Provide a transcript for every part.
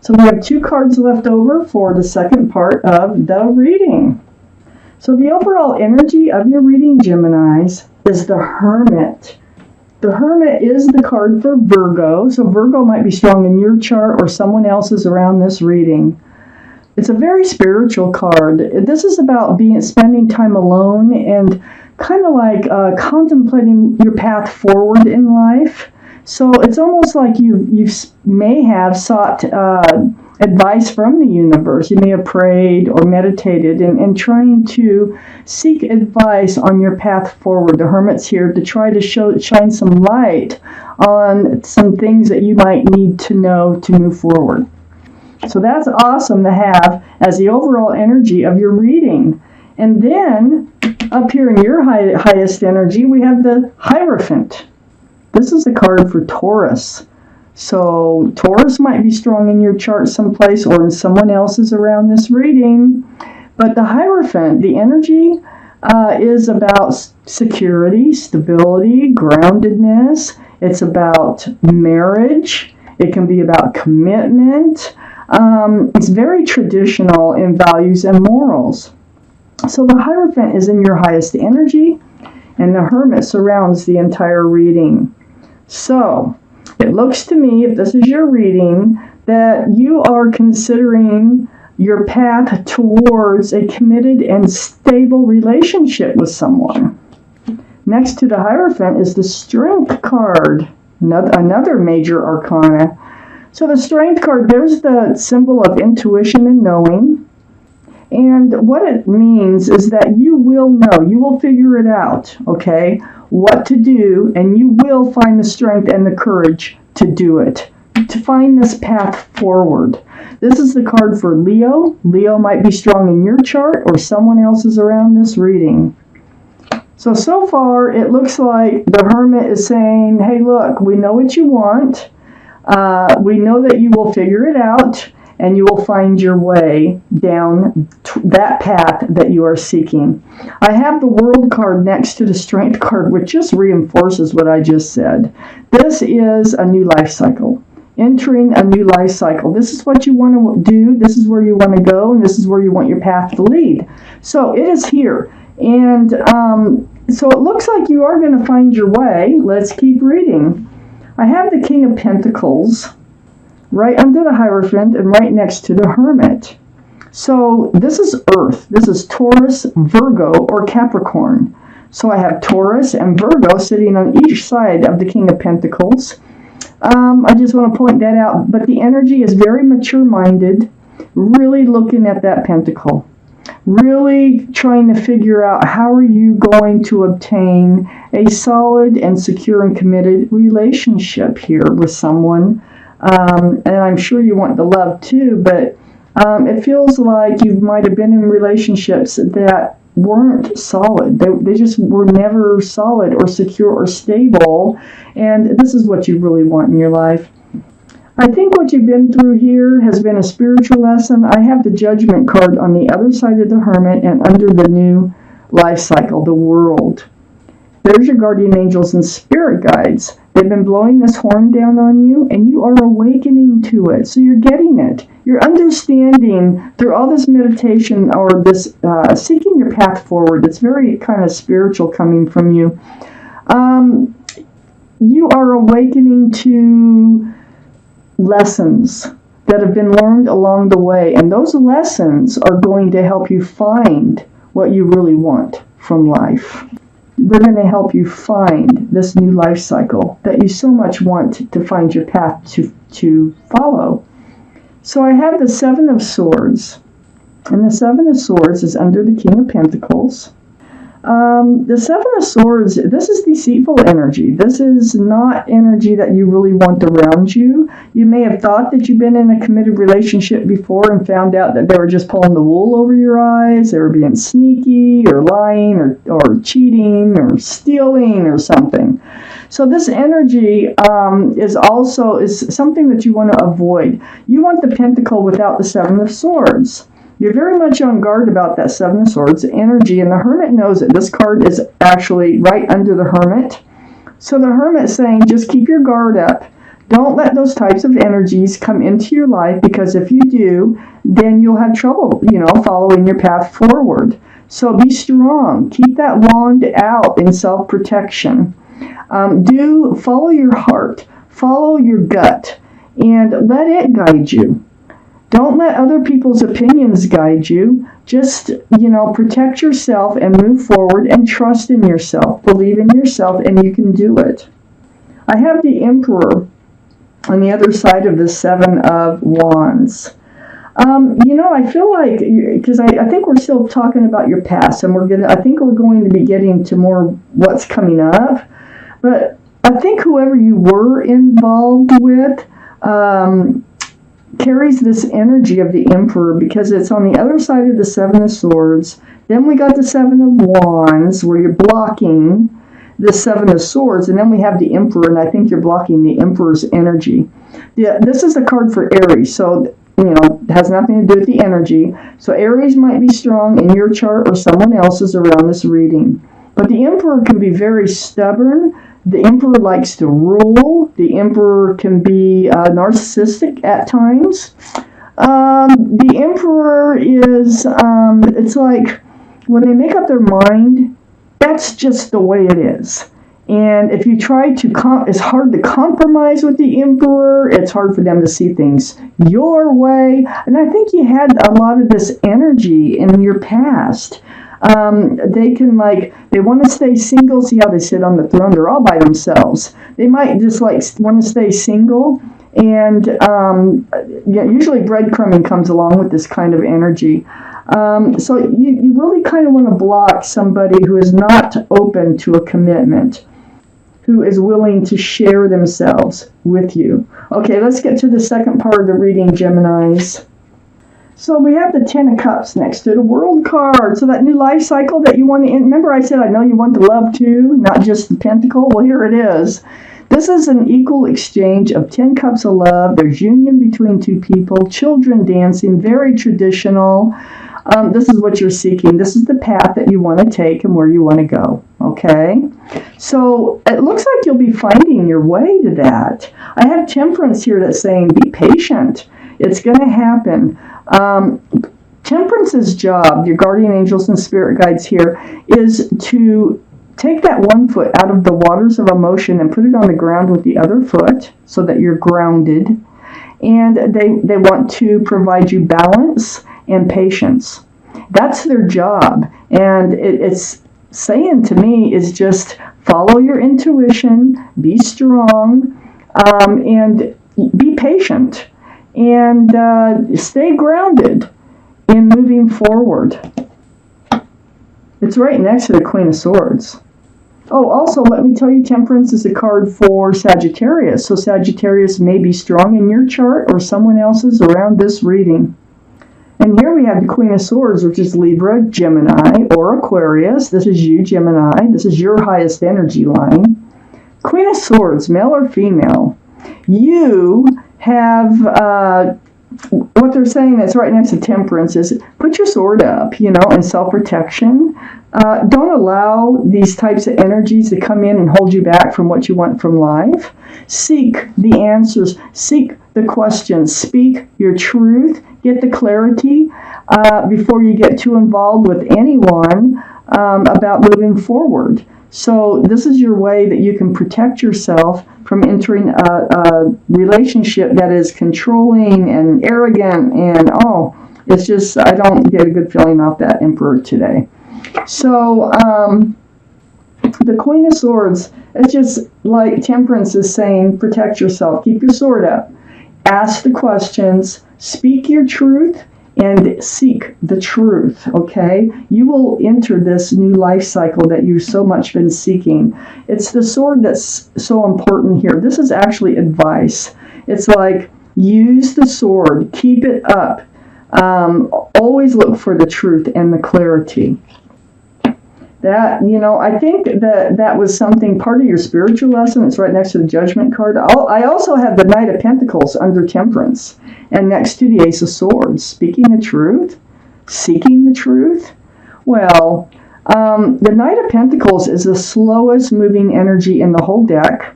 So we have 2 cards left over for the second part of the reading. So the overall energy of your reading, Geminis, is the Hermit. The Hermit is the card for Virgo, so Virgo might be strong in your chart or someone else's around this reading. It's a very spiritual card. This is about spending time alone and kind of like contemplating your path forward in life. So it's almost like you may have sought advice from the universe. You may have prayed or meditated and trying to seek advice on your path forward. The Hermit's here to try to shine some light on some things that you might need to know to move forward. So that's awesome to have as the overall energy of your reading. And then up here in your highest energy, we have the Hierophant. This is a card for Taurus. So Taurus might be strong in your chart someplace or in someone else's around this reading. But the Hierophant, the energy is about security, stability, groundedness. It's about marriage. It can be about commitment. It's very traditional in values and morals. So the Hierophant is in your highest energy, and the Hermit surrounds the entire reading. So it looks to me, if this is your reading, that you are considering your path towards a committed and stable relationship with someone. Next to the Hierophant is the Strength card, another major arcana. So the Strength card, there's the symbol of intuition and knowing. And what it means is that you will know, you will figure it out, okay, what to do, and you will find the strength and the courage to do it, to find this path forward. This is the card for Leo. Leo might be strong in your chart or someone else's around this reading. So far, it looks like the Hermit is saying, hey, look, we know what you want. We know that you will figure it out, and you will find your way down that path that you are seeking. I have the World card next to the Strength card, which just reinforces what I just said. This is a new life cycle. Entering a new life cycle. This is what you want to do, this is where you want to go, and this is where you want your path to lead. So it is here. And so it looks like you are going to find your way. Let's keep reading. I have the King of Pentacles right under the Hierophant and right next to the Hermit. So this is Earth. This is Taurus, Virgo, or Capricorn. So I have Taurus and Virgo sitting on each side of the King of Pentacles. I just want to point that out. But the energy is very mature-minded, really looking at that pentacle. Really trying to figure out how are you going to obtain a solid and secure and committed relationship here with someone. And I'm sure you want the love too, but it feels like you might have been in relationships that weren't solid. They just were never solid or secure or stable, and this is what you really want in your life. I think what you've been through here has been a spiritual lesson. I have the Judgment card on the other side of the Hermit and under the new life cycle, the World. There's your guardian angels and spirit guides. They've been blowing this horn down on you, and you are awakening to it. So you're getting it. You're understanding through all this meditation or this seeking your path forward. It's very kind of spiritual coming from you. You are awakening to lessons that have been learned along the way, and those lessons are going to help you find what you really want from life. They're going to help you find this new life cycle that you so much want to find your path to follow. So I have the Seven of Swords, and the Seven of Swords is under the King of Pentacles. The Seven of Swords, this is deceitful energy. This is not energy that you really want around you. You may have thought that you've been in a committed relationship before and found out that they were just pulling the wool over your eyes. They were being sneaky or lying or cheating or stealing or something. So this energy is something that you want to avoid. You want the Pentacle without the Seven of Swords. You're very much on guard about that Seven of Swords energy, and the Hermit knows it. This card is actually right under the Hermit. So the Hermit's saying, just keep your guard up. Don't let those types of energies come into your life, because if you do, then you'll have trouble, following your path forward. So be strong. Keep that wand out in self-protection. Follow your heart. Follow your gut. And let it guide you. Don't let other people's opinions guide you. Just, protect yourself and move forward and trust in yourself. Believe in yourself and you can do it. I have the Emperor on the other side of the Seven of Wands. I feel like, because I think we're still talking about your past, and I think we're going to be getting to more what's coming up. But I think whoever you were involved with carries this energy of the Emperor, because it's on the other side of the Seven of Swords. Then we got the Seven of Wands, where you're blocking the Seven of Swords, and then we have the Emperor, and I think you're blocking the Emperor's energy. This is a card for Aries, so it has nothing to do with the energy. So Aries might be strong in your chart or someone else's around this reading. But the Emperor can be very stubborn. The Emperor likes to rule. The Emperor can be narcissistic at times. The Emperor is, it's like when they make up their mind, that's just the way it is. And if you try to, it's hard to compromise with the Emperor. It's hard for them to see things your way. And I think you had a lot of this energy in your past. They want to stay single. See how they sit on the throne? They're all by themselves. They might just want to stay single. And usually breadcrumbing comes along with this kind of energy. So you really kind of want to block somebody who is not open to a commitment, who is willing to share themselves with you. Okay, let's get to the second part of the reading, Geminis. So we have the Ten of Cups next to the World card. So that new life cycle that you want to remember, I said I know you want the love too, not just the Pentacle. Well, here it is. This is an equal exchange of 10 cups of love. There's union between two people, children dancing, very traditional. This is what you're seeking. This is the path that you want to take and where you want to go. Okay? So it looks like you'll be finding your way to that. I have Temperance here that's saying be patient. It's going to happen. Temperance's job, your guardian angels and spirit guides here, is to take that one foot out of the waters of emotion and put it on the ground with the other foot so that you're grounded. And they want to provide you balance and patience. That's their job. And it's saying to me is just follow your intuition, be strong, and be patient. And stay grounded in moving forward. It's right next to the Queen of Swords. Oh, also, let me tell you, Temperance is a card for Sagittarius. So Sagittarius may be strong in your chart or someone else's around this reading. And here we have the Queen of Swords, which is Libra, Gemini, or Aquarius. This is you, Gemini. This is your highest energy line. Queen of Swords, male or female. You have, what they're saying that's right next to Temperance is put your sword up, in self-protection. Don't allow these types of energies to come in and hold you back from what you want from life. Seek the answers. Seek the questions. Speak your truth. Get the clarity before you get too involved with anyone about moving forward. So this is your way that you can protect yourself from entering a relationship that is controlling and arrogant and, it's just, I don't get a good feeling off that Emperor today. So the Queen of Swords, it's just like Temperance is saying, protect yourself, keep your sword up, ask the questions, speak your truth, and seek the truth, okay? You will enter this new life cycle that you've so much been seeking. It's the sword that's so important here. This is actually advice. It's like, use the sword, keep it up. Always look for the truth and the clarity. That, I think that was something, part of your spiritual lesson. It's right next to the Judgment card. I also have the Knight of Pentacles under Temperance, and next to the Ace of Swords. Speaking the truth, seeking the truth. Well, the Knight of Pentacles is the slowest moving energy in the whole deck.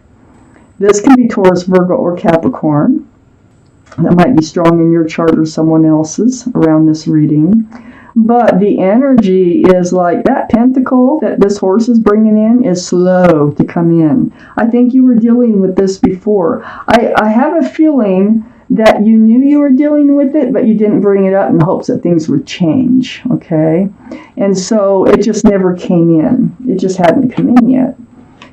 This can be Taurus, Virgo, or Capricorn. That might be strong in your chart or someone else's around this reading. But the energy is like that pentacle that this horse is bringing in is slow to come in. I think you were dealing with this before. I have a feeling that you knew you were dealing with it, but you didn't bring it up in hopes that things would change, okay? And so it just never came in. It just hadn't come in yet.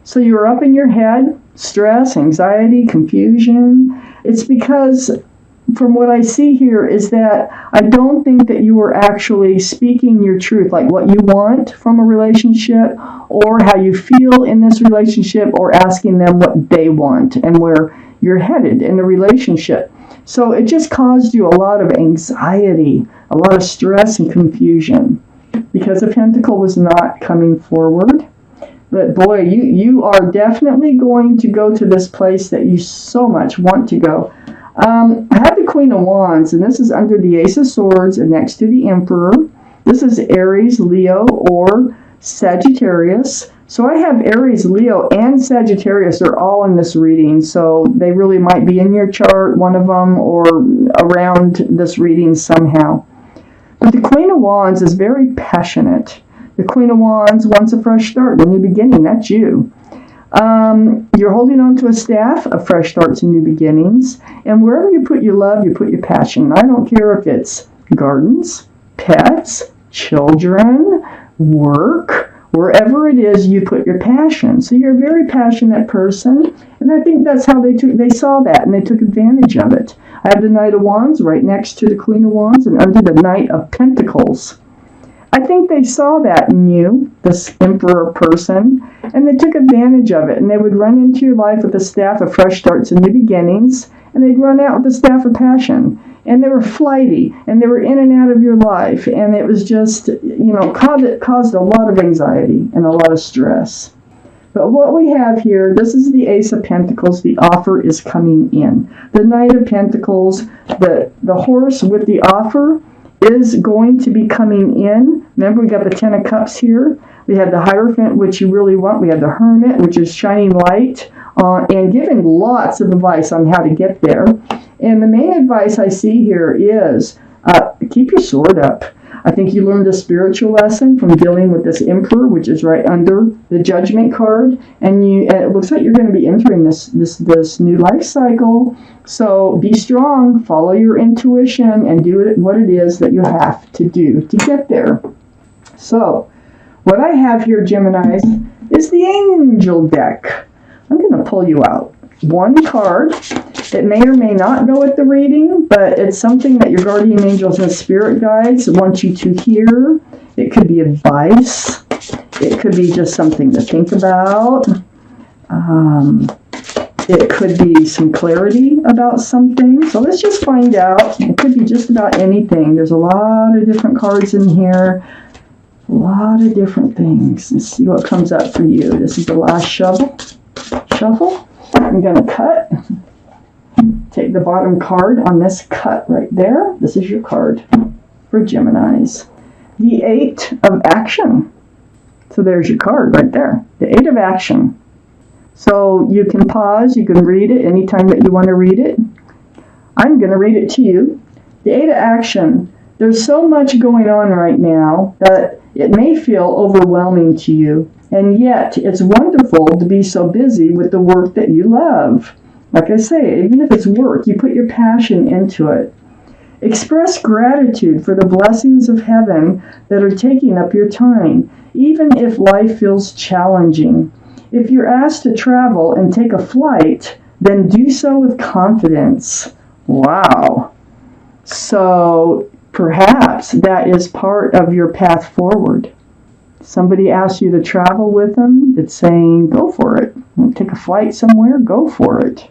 So you were up in your head, stress, anxiety, confusion. It's because, from what I see here, is that I don't think that you were actually speaking your truth, like what you want from a relationship, or how you feel in this relationship, or asking them what they want and where you're headed in the relationship. So it just caused you a lot of anxiety, a lot of stress and confusion, because the pentacle was not coming forward. But boy, you are definitely going to go to this place that you so much want to go. I have the Queen of Wands, and this is under the Ace of Swords and next to the Emperor. This is Aries, Leo, or Sagittarius. So I have Aries, Leo, and Sagittarius are all in this reading. So they really might be in your chart, one of them, or around this reading somehow. But the Queen of Wands is very passionate. The Queen of Wands wants a fresh start, a new beginning. That's you. You're holding on to a staff of fresh starts and new beginnings. And wherever you put your love, you put your passion. I don't care if it's gardens, pets, children, work, wherever it is, you put your passion. So you're a very passionate person. And I think that's how they saw that and they took advantage of it. I have the Knight of Wands right next to the Queen of Wands and under the Knight of Pentacles. I think they saw that in you, this Emperor person, and they took advantage of it. And they would run into your life with a staff of fresh starts and new beginnings, and they'd run out with the staff of passion. And they were flighty, and they were in and out of your life, and it was just, caused a lot of anxiety and a lot of stress. But what we have here, this is the Ace of Pentacles. The offer is coming in. The Knight of Pentacles, the horse with the offer is going to be coming in. Remember, we got the Ten of Cups here. We have the Hierophant, which you really want. We have the Hermit, which is shining light and giving lots of advice on how to get there. And the main advice I see here is keep your sword up. I think you learned a spiritual lesson from dealing with this Emperor, which is right under the Judgment card. And it looks like you're going to be entering this new life cycle. So be strong, follow your intuition, and do what it is that you have to do to get there. So what I have here, Geminis, is the Angel deck. I'm going to pull you out one card. It may or may not go with the reading, but it's something that your guardian angels and spirit guides want you to hear. It could be advice. It could be just something to think about. It could be some clarity about something. So let's just find out. It could be just about anything. There's a lot of different cards in here. A lot of different things. Let's see what comes up for you. This is the last shuffle. I'm going to cut. Take the bottom card on this cut right there. This is your card for Geminis. The Eight of Action. So there's your card right there. The Eight of Action. So you can pause. You can read it anytime that you want to read it. I'm going to read it to you. The Eight of Action. There's so much going on right now that it may feel overwhelming to you. And yet, it's wonderful to be so busy with the work that you love. Like I say, even if it's work, you put your passion into it. Express gratitude for the blessings of heaven that are taking up your time, even if life feels challenging. If you're asked to travel and take a flight, then do so with confidence. Wow. So perhaps that is part of your path forward. Somebody asks you to travel with them, it's saying, go for it. Take a flight somewhere, go for it.